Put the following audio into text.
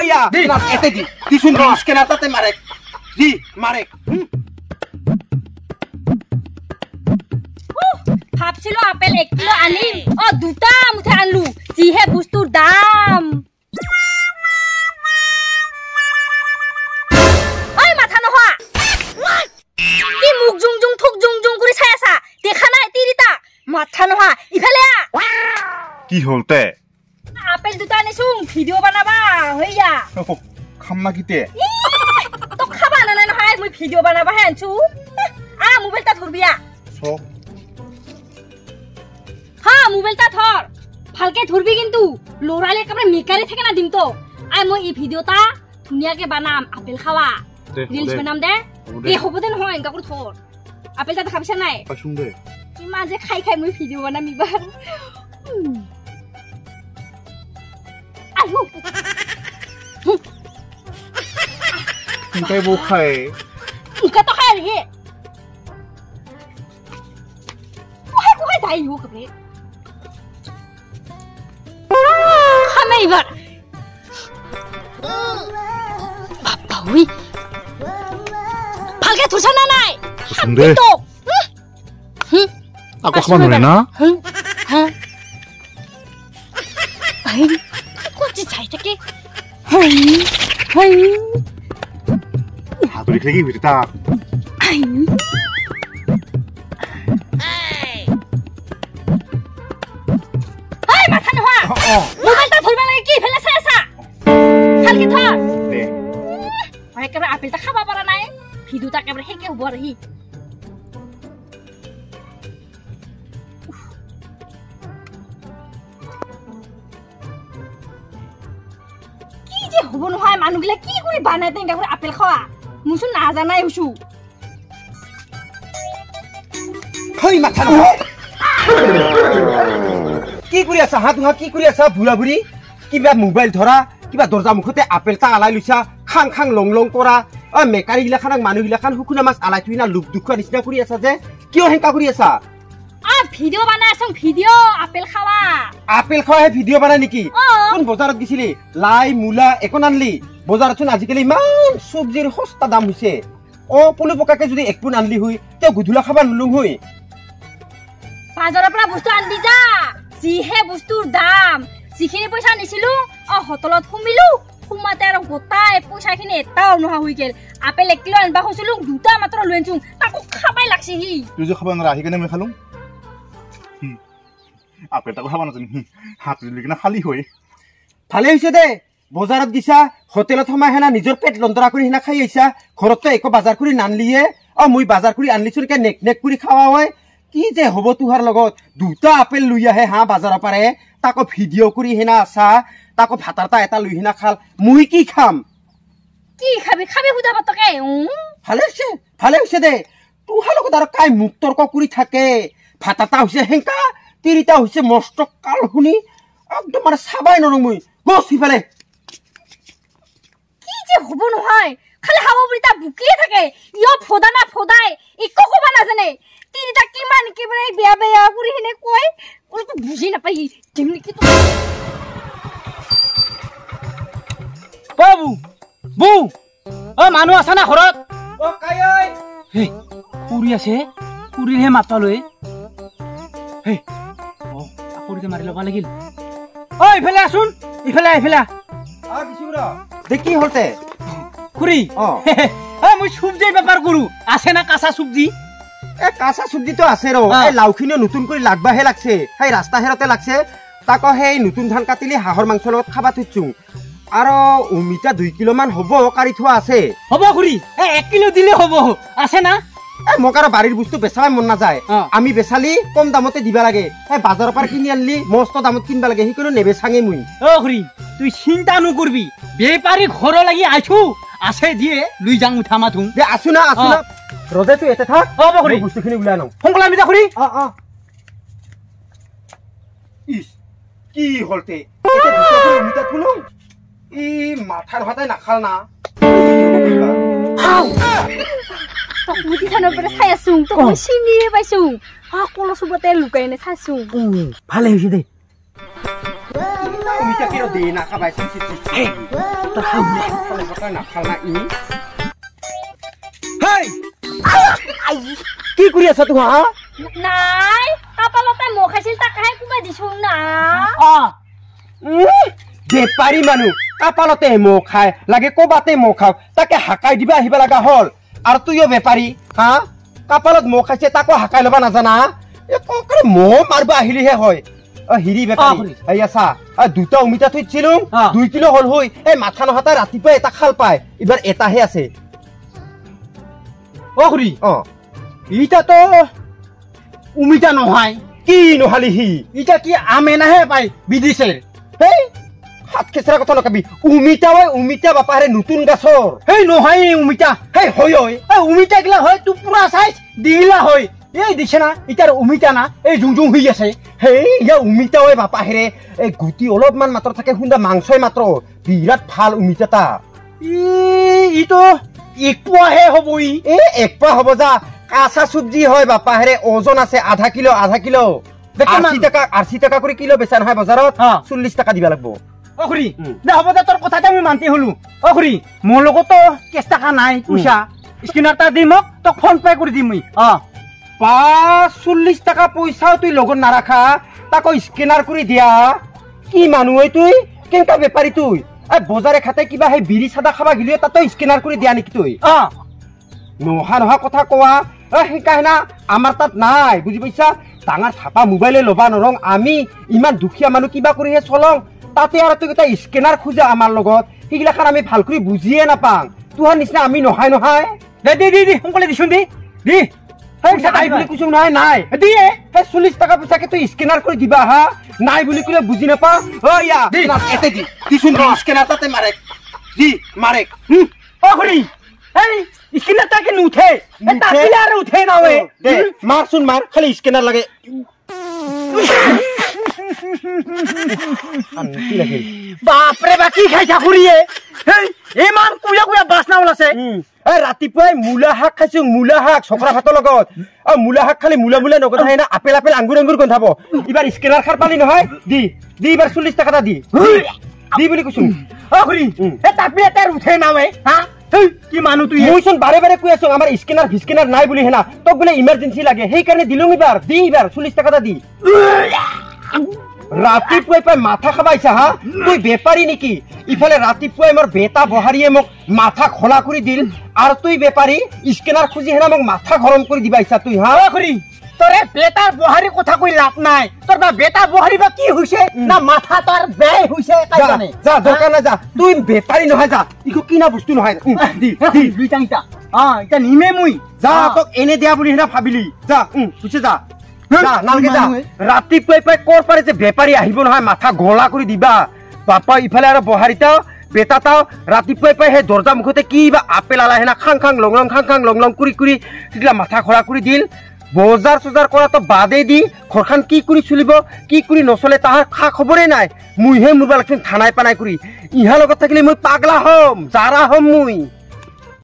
আয়া এতে দি দিছুন স্ক্যানাৰ তাতে মাৰে দি মাৰে ভাবছিল আপেল 1 কিলো আনিম দুটা মুঠে আনলু যিহে বস্তুৰ দাম ঐ মাথা নহা কি মুখ জুং জুং থুক জুং জুং কৰি চাই আছা দেখা নাই তিৰিটা মাথা নহা ইফালে কি হলতে আপেল দুটা আনিছো ভিডিও বনাবা হইয়া খামনা কিতে তো খাবা না নহয় মই ভিডিও বনাবা হে আনছো মোবাইলটা ধরবিয়া হ্যাঁ মোবাইলটা ধর ভালকে ধরবি কিন্তু লড়ালে একেবারে মেকারে থাকে না দিম তো মই এই ভিডিওটা ধুনিয়াকে বানাম আপেল খাওয়া রিলস বানাম দে এই হবদে নহয় এঙ্কা করে ধর আপেলটা দেখাবিছ নাই পাইছুম দে কি মাঝে খাই খাই মই ভিডিও বানাম ইবাৰ আলু তুই বউ খায় মুকা তো খায় ৰে কোহে যাই ইউ কবে খামে ইবাৰ বাবা উই ভালকে ধুছা না নাই সুন্দে আকৌ খাব নোৱাৰে না আই কোচি চাই থাকে হাই হাই হাতুরি খেলে কি ভিড়তা আই হাই মাথা নহা মোবাইলটা ধরবা লাগে কি ফেলে চাই আছা ভালকে ধর দে আই কেবৰা আপেলটা খাবা পাৰা নাই ভিডিওটা কেবৰা হেকে হ'ব আৰু হি হব নহয় মানুগিলা কি কৰি বানাই তেঙ্গা করে আপেল খাওয়া মুসু না জানাই হুসু হই মাথা না কি কৰি আছা তুহা কি কৰি আছা বুঢ়া বুঢ়ী কিবা মোবাইল ধৰা কিবা দৰজা মুখতে আপেলটা আলাই লইছা খাং খাং লং লং কৰা মেকাৰী গিলা খানক মানুহ গিলা খান হুকুনা মাছ আলাই থুইনা লুক দুখা নিচিনা কৰি আছা যে কিয় হেঙ্কা কৰি আছা ভিডিও বানাই আছো ভিডিও আপেল খাওয়া আপেল খাওয়া ভিডিও বানাই নেকি কোন বজাৰত গিছিলি লাই মূলা একন আনলি বজাৰত চোন আজিকালি ইমান সবজিৰ সস্তা দাম হৈছে পুলু পকাকে যদি এক পোন আনলি হই তে গুধুলা খাবা নলুং হই বাজাৰৰ পৰা বস্তু আনবি যা যিহে বস্তুৰ দাম যিখিনি পইচা নিছিলু হোটেলত সুমিলু সুমাতে আৰু গোটাই পইচাখিনি এটাও নহা হৈ গেল আপেল 1 কিলো আনবা হৈছিলু দুটা মাত্ৰ লইনছু তাকো খাবাই লাগছি হি তুই যে খাবা না আহি কেনে মই খালুম আপেলটা খাবা না তুমি হাত দিলি কিনা খালি হই ভালে হৈছে দে বজাৰত গিছা হোটেলত সমা হেনা নিজৰ পেট লন্তৰা কৰি হেনা খাই আইছা ঘৰত একো বাজাৰ কৰি নানলিয়ে মই বাজাৰ কৰি আনলিছুন কে নেক নেক কৰি খাওয়া হয় কি যে হব তুহাৰ লগত দুটা আপেল লৈ আহে হা বাজাৰৰ পাৰে তাকো ভিডিও কৰি হেনা আছা তাকো ভাতাৰটা এটা লৈ হেনা খাল মই কি খাম কি খাবি খাবি হুদা বাতকে ভালে হৈছে দে তুহাৰ লগত আৰু কাই মুখ তৰ্ক কৰি থাকে ভাতাটা হৈছে হেঙ্কা তিৰিটা হৈছে মস্ত কাল শুনি একদম মানে চাবাই নৰো মই গছ সিফালে কি যে হব নহয় খালি হাৱা বুলিটা বুকিয়ে থাকে ইয় ফদা না ফদাই একো কবা নাজানে তিৰিটা কিমান কিবৰে বেয়া বেয়া কৰি হেনে কয় ওলটো বুজি নাপাই যেমনি কি তো বাবু বু মানুহ আছে না ঘৰত কাই ঐ হে কুৰি আছে কুৰিহে মাতা লৈ হে আপুৰিতে মাৰি লবা লাগিল ইফালে আসুন ইফালে দেখি হতে খুৰি মই সবজি বেপাৰ কৰো আছে না কাঁচা সবজি কাঁচা সবজি তো আছে ৰ লাউখিনি নতুন কৰি লাগবাহে লাগছে সেই ৰাস্তা হেৰতে লাগছে তাকো সেই নতুন ধান কাটিলি হাঁহৰ মাংস লগত খাবা থৈছো আৰু অমিতা 2 কিলো মান হ'ব কাৰি থোৱা আছে হ'ব খুৰি 1 কিলো দিলে হ'ব আছে না মোক আৰু বাৰীৰ বস্তু বেচাই মন নাযায় আমি বেচালি কম দামতে দিবা লাগে বাজাৰৰ পৰা কিনি আনলি মস্ত দামত কিনবা লাগে সেই কোনো নেবেচাঙে মই খুৰি তুই চিন্তা নকৰবি বেপাৰী ঘৰ লাগি আইছো আছে দিয়ে লুই যাং উঠা মাথুং দে আছো না ৰদে তুই এতে থাক খুৰি বস্তুখিনি উলাই নাও সংকলা মিটা খুৰি ইস কি হলতে এতে দুটা অমিতা থুলো ই মাথাৰ হাতে নাখাল না মুঠি থানৰ পৰা চাই আছো তো চিনিয়ে পাইছো কলচুবতে লুকাইনে চাইছো ভালে হৈছে দে অমিতা কিয় দে না খাবাই তোৰ খাবলৈ নাখাল না ই কি কৰি আছা তো হা নাই কাপালতে মহ খাইছিল তাকাহে কোবাই দিছো না বেপাৰী মানুহ কাপালতে মহ খাই লাগে কবাতে মহ খাও তাকে হাকাই দিবা আহিব লগা হল আৰু তুইও বেপাৰী হা কাপালত মহ খাইছে তাকো হাকাই ল'বা নাজানা মহ মাৰিব আহিলেহে হয় হিৰি বেপাৰী এয়া চা দুটা অমিতা থৈছিলো 2 কিলো হল হৈ এই মাথা নহাতা ৰাতিপুৱা এটা খাল পায় এইবাৰ এটাহে আছে খুৰী ইটাতো অমিতা নহয় কি নহালি সি ইটা কি আমেনাহে পাই বিদিছে হেই হাত খেচৰা কথা নকবি অমিতা হয় অমিতা বাপাৰে নতুন গাছৰ হেই নহয় অমিতা হেই হয় অমিতা গিলা হয় তো পুৰা চাইজ দিলা হয় এই দিছে না ইটাৰ অমিতা না এই জুং হৈ আছে হেই ইয়া অমিতা হয় বাপাহেৰে এই গুটি অলপমান মাত্ৰ থাকে খুন্দা মাংসই মাত্ৰ বিৰাট ভাল অমিতাটা ইটো এক পোৱাহে হ'ব এক পোৱা হ'ব যা কাঁচা চব্জি হয় বাপাহেৰে ওজন আছে আধা কিলো 80 টাকা কৰি কিলো বেচা নহয় বজাৰত 40 টাকা দিবা লাগিব খুৰী দে হ'ব দে তোৰ কথাতে আমি মান্তি হলো খুৰী মোৰ লগতো কেছ টাকা নাই পইচা স্কিনাৰ এটা দি মোক তোক ফোন পে কৰি দিম মই 40 টাকা পইচাও তুই লগত নাৰাখা তাকো স্কেনাৰ কৰি দিয়া কি মানুহ হয় তুই কেনেকা বেপাৰী তুই বজাৰে খাতে কিবা সেই বিৰি চাদা খাবা গিলিও তাতো স্কেনাৰ কৰি দিয়া নেকি তুই নহা কথা কোৱা সেইকাৰণে আমাৰ তাত নাই বুজি পাইছা ডাঙৰ থাপা মোবাইলে ল'বা নৰং আমি ইমান দুখীয়া মানুহ কিবা কৰিহে চলং তাতে আৰু তুই এটা স্কেনাৰ খোজা আমাৰ লগত সেইগিলাখান আমি ভাল কৰি বুজিয়ে নাপাং তোহাৰ নিচিনা আমি নহয় দে সোনকালে দিছোন দি নাই 40 টাকা পইচাকে তুই স্কেনাৰ কৰি দিবা হা নাই বুলি কলে বুজি নাপা স্কেনাৰ তাতে মাৰে খুৰী স্কেনাৰ তাকে নুঠে উঠে নাৱে মাৰচোন মাৰ খালি স্কেনাৰ লাগে বাপৰে বা কি খাইছা খুৰীয়ে ইমান কুয়া বাচনা ওলাইছে ৰাতিপুৱাই মূলা শাক খাইছো মূলা শাক চকৰা ভাতৰ লগত মূলা শাক খালি মূলা নগধাই না আপেল আঙুৰ গন্ধাব এইবাৰ স্কেনাৰ খাৰ পালি নহয় দি এইবাৰ 40 টাকা এটা দি বুলি কৈছো খুৰী তাপি এটা উঠে নাৱে কি মানুহ তুই মইচোন বাৰে কৈ আছো আমাৰ স্কেনাৰ নাই বুলি হেনা তোক বোলে ইমাৰ্জেঞ্চি লাগে সেইকাৰণে দিলো এইবাৰ 40 টাকা এটা দি ৰাতিপুৱাই পাই মাথা খাবাইছা হা তুই বেপাৰী নেকি ইফালে ৰাতিপুৱাই মোৰ বেটা বহাৰীয়ে মোক মাথা খোলা কৰি দিল আৰু তুই বেপাৰী স্কেনাৰ খুজি হেনা মোক মাথা গৰম কৰি দিবাইছা তুই হা খুৰী তোৰে বেটাৰ বহাৰী কথা কৈ লাভ নাই তোৰ বা বেটা বহাৰী বা কি হৈছে না মাথা তোৰ বেয়া হৈছে কাইজানে যা দৰকাৰ নাই যা তুই বেপাৰী নহয় যা ইকো কিনা বস্তু নহয় দি দুইটা ইটা নিমে মুই যা তোক এনে দিয়া বুলি হেনা ভাবিলি যা বুঝে যা ৰাতিপুৱাই পাই কৰ পাৰে যে বেপাৰী আহিব নহয় মাথা গলা কৰি দিবা পাপা ইফালে আৰু বহাৰীটাও বেটাটাও ৰাতিপুৱাই পাই সেই দৰ্জা মুখতে কিবা আপেল আলা হেনা খাং লং কৰি মাথা খৰা কৰি দিল বজাৰ চজাৰ কৰাটো বাদেই দি ঘৰখন কি কৰি চলিব কি কৰি নচলে তাহাৰ খা খবৰে নাই মুইহে মুৰবা লাগছিল থানাই পানাই কৰি ইহাৰ লগত থাকিলে মই পাগলা হ'ম জাৰা হ'ম মই